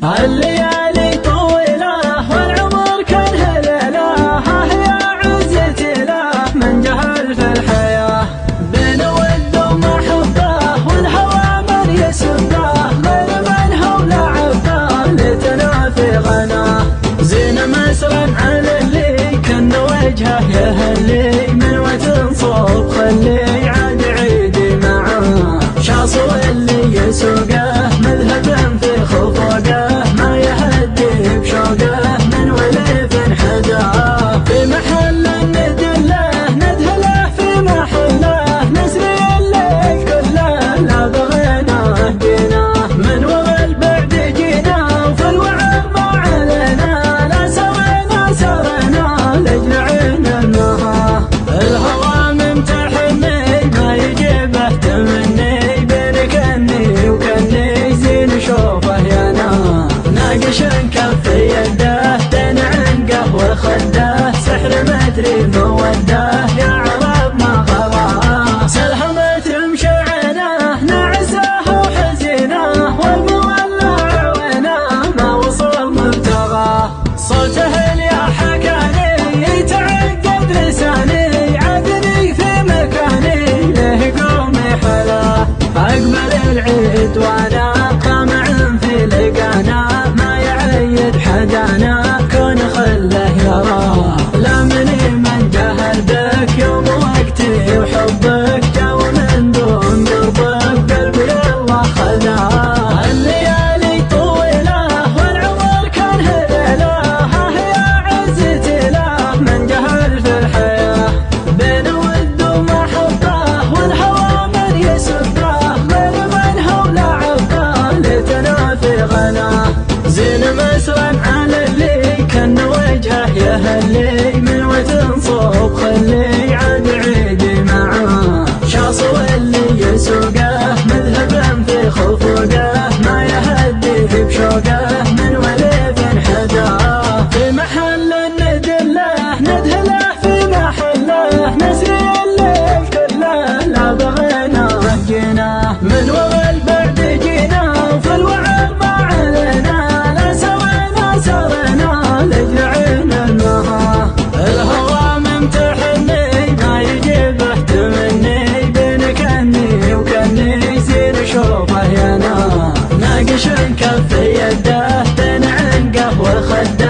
الليالي طويلة والعمر كان هليلة، ها يا عزتي له من جهل في الحياة، بين ود ومحبة والهوى من يسبه، غير من هو لعبه لتنافي غناه، زين مسرا على اللي كان وجهه يهلي من وتنصب خلي عاد عيدي معاه، شاص اللي يسوقه مذهب في خفوقه ما يهدي بشوقه من وليف حداه، في محل ندله ندهله في محله نسري الليل كله لا بغينا جيناه، من وغى البعد جينا وفي الوعظ ما علينا لا سوينا سرنا لاجل عين النهار، الهوى ممتحني ما يجيبه تمني بينك اني وكني زين شوفه يا نار، ناقش كف يده دين عنقه وخده سحر مدري موده يا عرب ما غواه، سلهمة تمشي عينه نعسه وحزينه والمولع عينه ما وصل مبتغاه، صوته اللي حكاني يتعقد لساني عدني في مكاني له قومي حلاه، اقبل العيد وانا طامع في لقانا ما يعيد حدانا كون خله يراه، لا مني من جهل بك يوم وقتي وحبك جو من دون قربك قلبي الله خذاه، الليالي طويلة والعمر كان هليلة، ها يا عزتي له من جهل في الحياة، بين ود ومحبة والهوى من يسبه غير من هو لعبه لتنافي غناه، زين مسرا على اللي كان وجهه يهلي من وتنصب خلي عاد عيدي معاه، شاص اللي يسوقه مذهب في خفوقه ما يهدي بشوقه من وليف حداه، في محل ندله ندهله في محله نسري الليل كله لا بغينا جيناه، من وغى البعد جينا وفي الوعظ ما علينا لا سوينا سرنا لاجل عين النهار، الهوى ممتحني ما يجيبه تمني بينك اني وكني زين شوفه يا نار، ناقش كف يده دين عنقه وخده